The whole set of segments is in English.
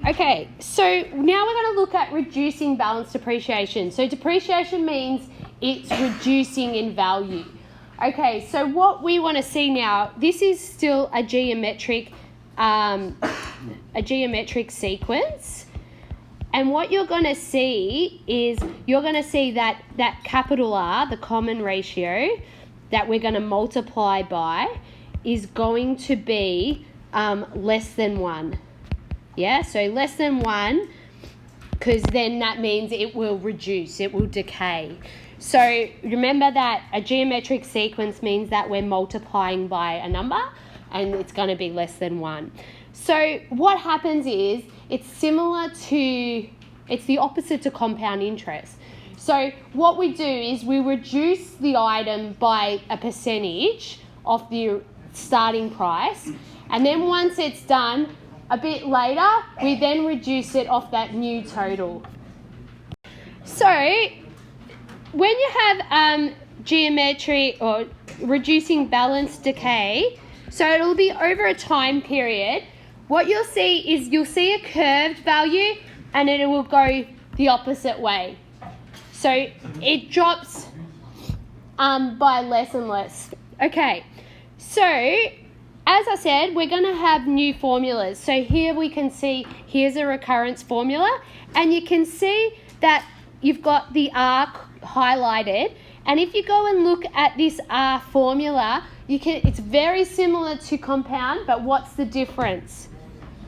Okay, so now we're going to look at reducing balance depreciation. So depreciation means it's reducing in value. Okay, so what we want to see now, this is still a geometric sequence. And what you're going to see is you're going to see that capital R, the common ratio that we're going to multiply by, is going to be less than 1. Yeah, so less than 1, because then that means it will reduce, it will decay. So remember that a geometric sequence means that we're multiplying by a number and it's going to be less than 1. So what happens is it's the opposite to compound interest. So what we do is we reduce the item by a percentage of the starting price, and then once it's done, a bit later, we then reduce it off that new total. So when you have geometric or reducing balance decay, so it'll be over a time period, what you'll see is you'll see a curved value and then it will go the opposite way. So it drops by less and less. Okay, so as I said, we're going to have new formulas. So here we can see, here's a recurrence formula, and you can see that you've got the R highlighted. And if you go and look at this R formula, it's very similar to compound, but what's the difference?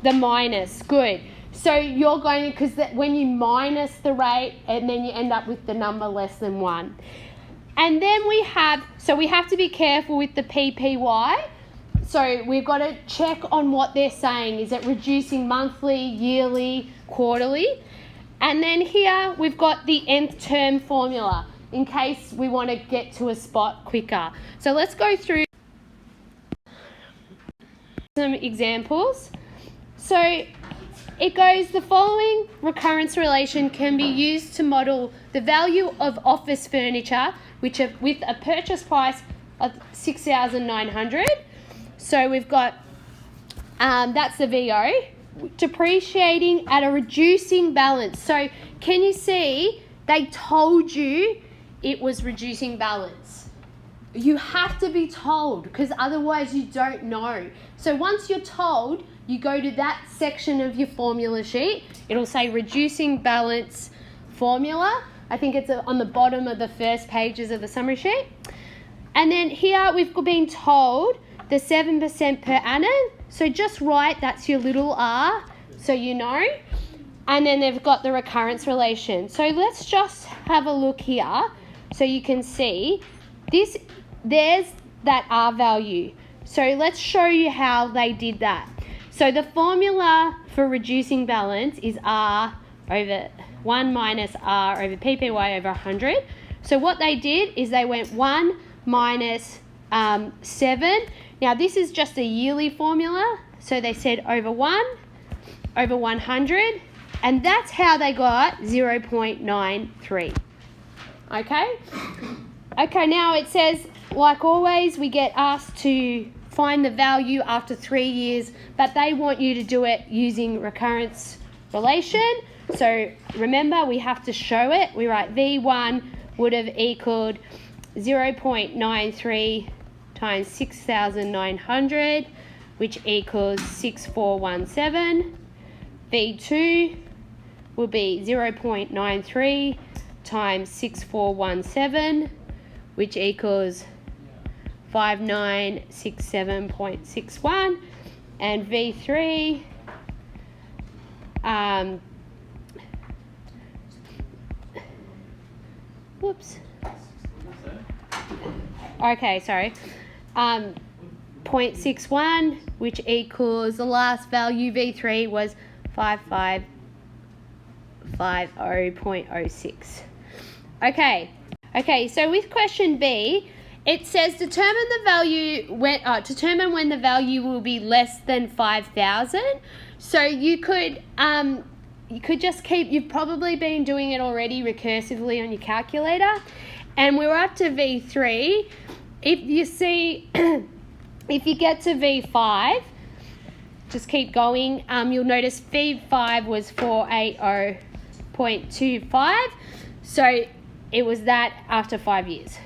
The minus. Good. So you're going to, because when you minus the rate, and then you end up with the number less than 1. And then we have to be careful with the PPY. So we've got to check on what they're saying. Is it reducing monthly, yearly, quarterly? And then here we've got the nth term formula in case we want to get to a spot quicker. So let's go through some examples. So it goes, the following recurrence relation can be used to model the value of office furniture with a purchase price of $6,900. So we've got, that's the VO, depreciating at a reducing balance. So can you see they told you it was reducing balance? You have to be told, because otherwise you don't know. So once you're told, you go to that section of your formula sheet. It'll say reducing balance formula. I think it's on the bottom of the first pages of the summary sheet. And then here we've been told the 7% per annum. So just write, that's your little r, so you know. And then they've got the recurrence relation. So let's just have a look here so you can see this. There's that R value. So let's show you how they did that. So the formula for reducing balance is R over 1 minus R over PPY over 100. So what they did is they went 1 minus 7. Now this is just a yearly formula. So they said over 1 over 100. And that's how they got 0.93. Okay? Okay, now it says, like always, we get asked to find the value after 3 years, but they want you to do it using recurrence relation. So remember, we have to show it. We write V1 would have equaled 0.93 times 6,900, which equals 6,417. V2 will be 0.93 times 6,417, which equals 5967.61, and V3 0.61, which equals, the last value V3 was 5550.06. Okay, so with question B, it says determine when the value will be less than 5,000. So you could just keep, you've probably been doing it already recursively on your calculator, and we're up to V3. If you see, if you get to V5, just keep going. You'll notice V5 was 480.25, so it was that after 5 years.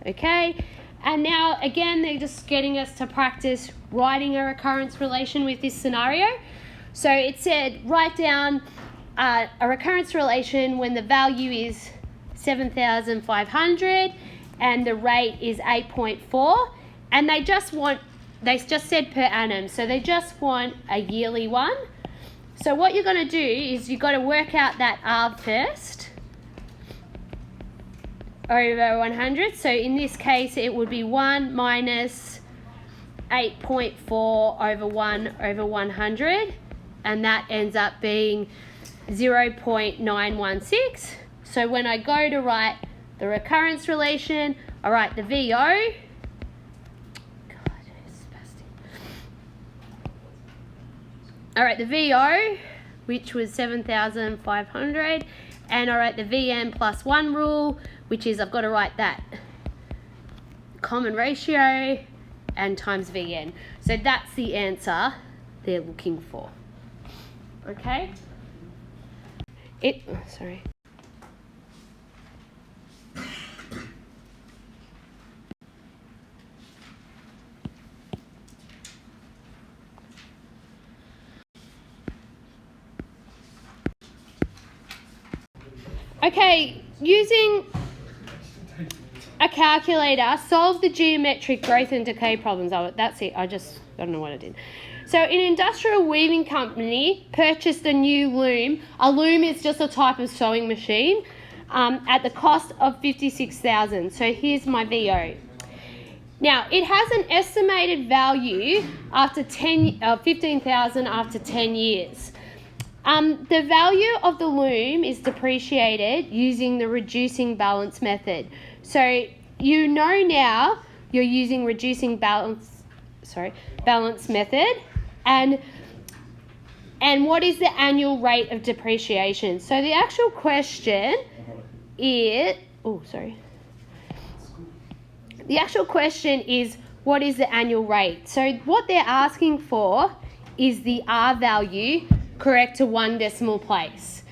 Okay, and now again they're just getting us to practice writing a recurrence relation with this scenario. So it said write down a recurrence relation when the value is 7,500 and the rate is 8.4, and they just said per annum, so they just want a yearly one. So what you're going to do is you've got to work out that R first over 100. So in this case it would be 1 minus 8.4 over 1 over 100, and that ends up being 0.916. So when I go to write the recurrence relation, I write the VO. All right, the VO, which was 7,500, and I write the VN plus 1 rule, which is I've got to write that common ratio and times VN. So that's the answer they're looking for. Okay? Sorry. Okay, using a calculator, solve the geometric growth and decay problems. Oh, that's it. I don't know what I did. So an industrial weaving company purchased a new loom. A loom is just a type of sewing machine at the cost of $56,000. So here's my VO. Now, it has an estimated value after 15,000 after 10 years. The value of the loom is depreciated using the reducing balance method. So you know now you're using reducing balance method, and what is the annual rate of depreciation? So the actual question is what is the annual rate? So what they're asking for is the R value correct to 1 decimal place.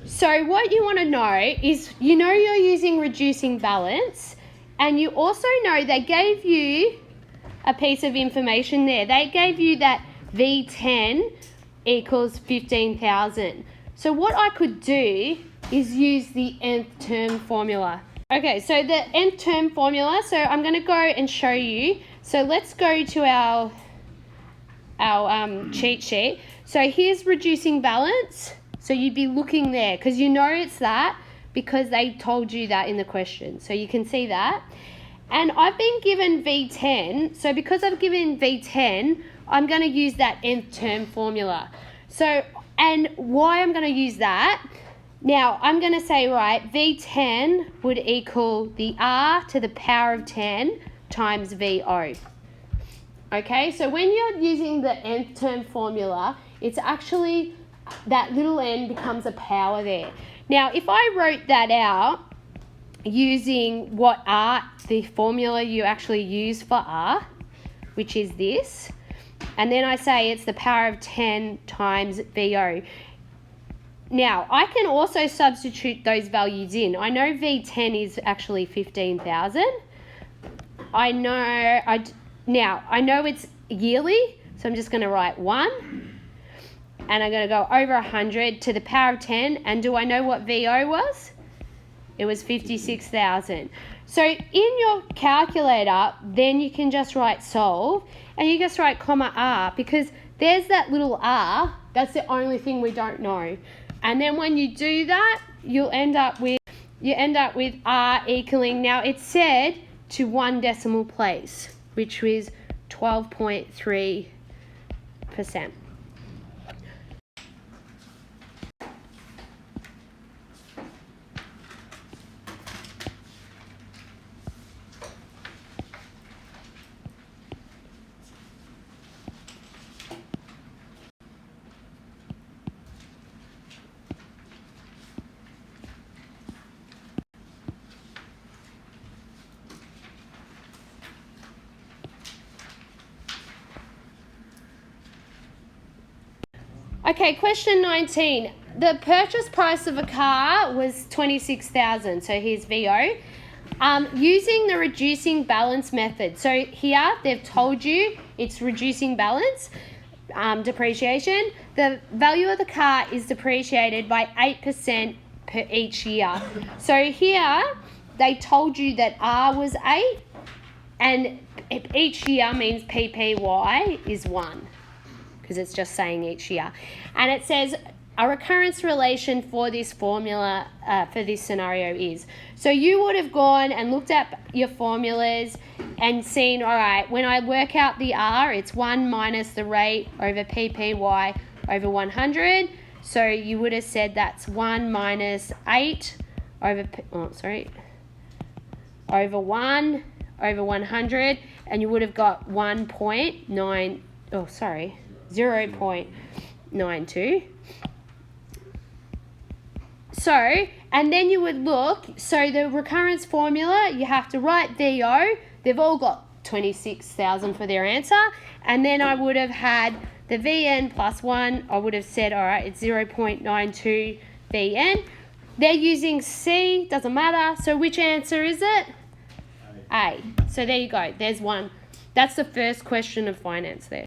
So what you want to know is, you know you're using reducing balance, and you also know they gave you a piece of information there. They gave you that V10 equals 15,000. So what I could do is use the nth term formula. Okay, so the nth term formula, so I'm going to go and show you. So let's go to our cheat sheet. So here's reducing balance. So you'd be looking there because you know it's that because they told you that in the question. So you can see that. And I've been given V10. So because I've given V10, I'm going to use that nth term formula. So, and why I'm going to use that? Now, I'm going to say, right, V10 would equal the R to the power of 10 times VO. Okay, so when you're using the nth term formula, it's actually, that little n becomes a power there. Now, if I wrote that out using what R, the formula you actually use for R, which is this, and then I say it's the power of 10 times VO. Now, I can also substitute those values in. I know V10 is actually 15,000. I know it's yearly, so I'm just going to write 1. And I'm going to go over 100 to the power of 10. And do I know what VO was? It was 56,000. So in your calculator, then you can just write solve. And you just write comma R, because there's that little R. That's the only thing we don't know. And then when you do that, you end up with R equaling, now it said to 1 decimal place, which was 12.3%. Okay, question 19. The purchase price of a car was $26,000. So here's VO. Using the reducing balance method. So here they've told you it's reducing balance depreciation. The value of the car is depreciated by 8% per each year. So here they told you that R was 8 and each year means PPY is 1 because it's just saying each year. And it says a recurrence relation for this formula, for this scenario is. So you would have gone and looked at your formulas and seen, all right, when I work out the R, it's 1 minus the rate over PPY over 100. So you would have said that's 1 minus 8 over, over 1 over 100, and you would have got 0.92. So, and then you would look, so the recurrence formula, you have to write VO. They've all got 26,000 for their answer. And then I would have had the VN plus 1. I would have said, all right, it's 0.92 VN. They're using C, doesn't matter. So which answer is it? A. So there you go. There's one. That's the first question of finance there.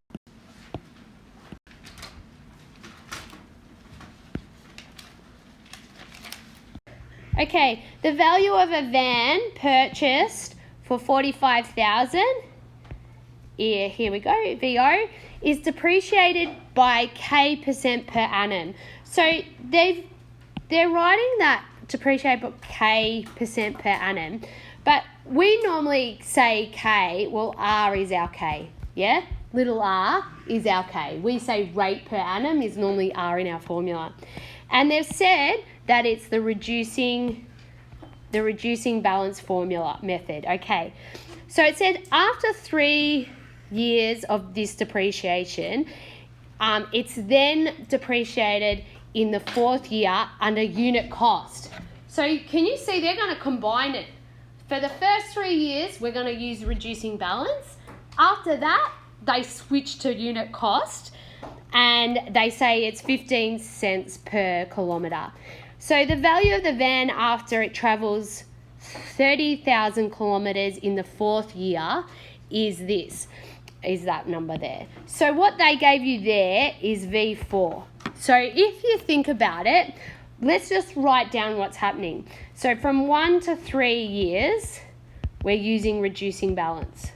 Okay, the value of a van purchased for 45,000, here we go, VO, is depreciated by K% per annum. So they're writing that depreciated by K% per annum, but we normally say K, well R is our K, yeah? Little r is our K. We say rate per annum is normally R in our formula. And they've said that it's the reducing balance formula method. Okay, so it said after 3 years of this depreciation, it's then depreciated in the 4th year under unit cost. So can you see they're going to combine it? For the first 3 years, we're going to use reducing balance. After that, they switch to unit cost, and they say it's 15 cents per kilometre. So the value of the van after it travels 30,000 kilometres in the 4th year is that number there. So what they gave you there is V4. So if you think about it, let's just write down what's happening. So from 1 to 3 years, we're using reducing balance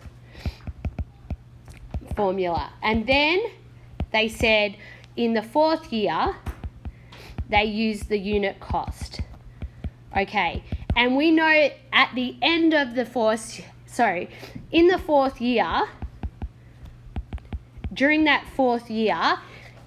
formula. And then they said in the 4th year, they use the unit cost. Okay, and we know at the end of the in the 4th year, during that 4th year,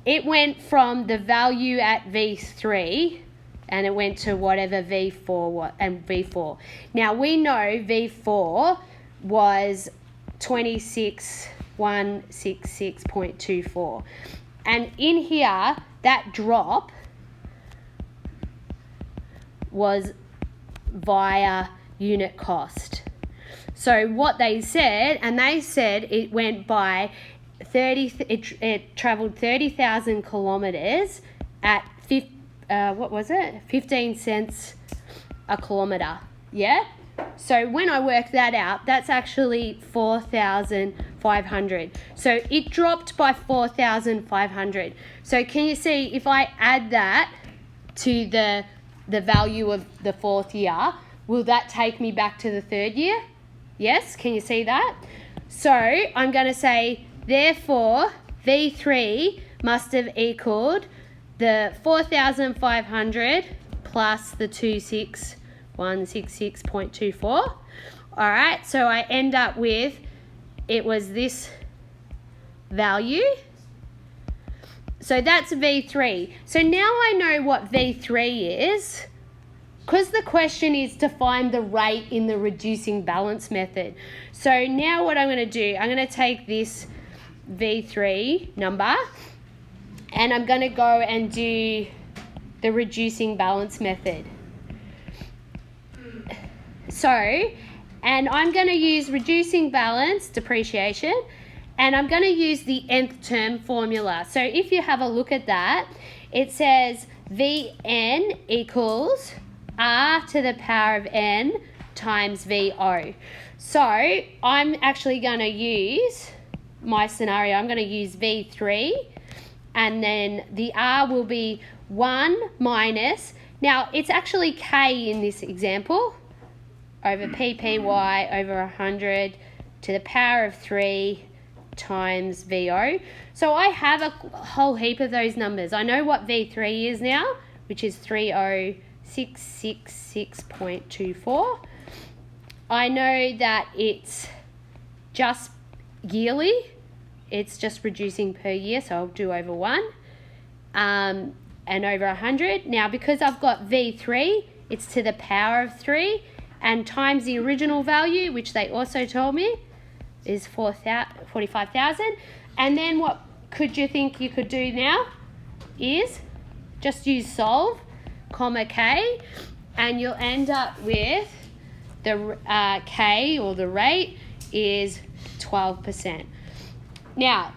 it went from the value at V3 and it went to whatever V4 and V4. Now we know V4 was 26,166.24. And in here, that drop was via unit cost. So what they said, it went by it travelled 30,000 kilometres at 15 cents a kilometre. Yeah? So when I work that out, that's actually 4,500. So it dropped by 4,500. So can you see if I add that to the value of the 4th year, will that take me back to the 3rd year? Yes, can you see that? So I'm going to say, therefore, V3 must have equaled the 4,500 plus the 26,166.24. All right, so I end up with, it was this value. So that's V3. So now I know what V3 is, because the question is to find the rate in the reducing balance method. So now what I'm going to do, I'm going to take this V3 number and I'm going to go and do the reducing balance method. So, and I'm going to use reducing balance depreciation, And I'm going to use the nth term formula. So if you have a look at that, it says Vn equals R to the power of n times VO. So I'm actually going to use my scenario. I'm going to use V3, and then the R will be 1 minus, now it's actually K in this example, over PPY over 100 to the power of 3 times VO. So I have a whole heap of those numbers. I know what V3 is now, which is 30,666.24. I know that it's just yearly. It's just reducing per year, so I'll do over 1 and over 100. Now, because I've got V3, it's to the power of 3, and times the original value, which they also told me, is 45,000. And then what could you think you could do now is just use solve, comma K, and you'll end up with the K, or the rate, is 12%. Now,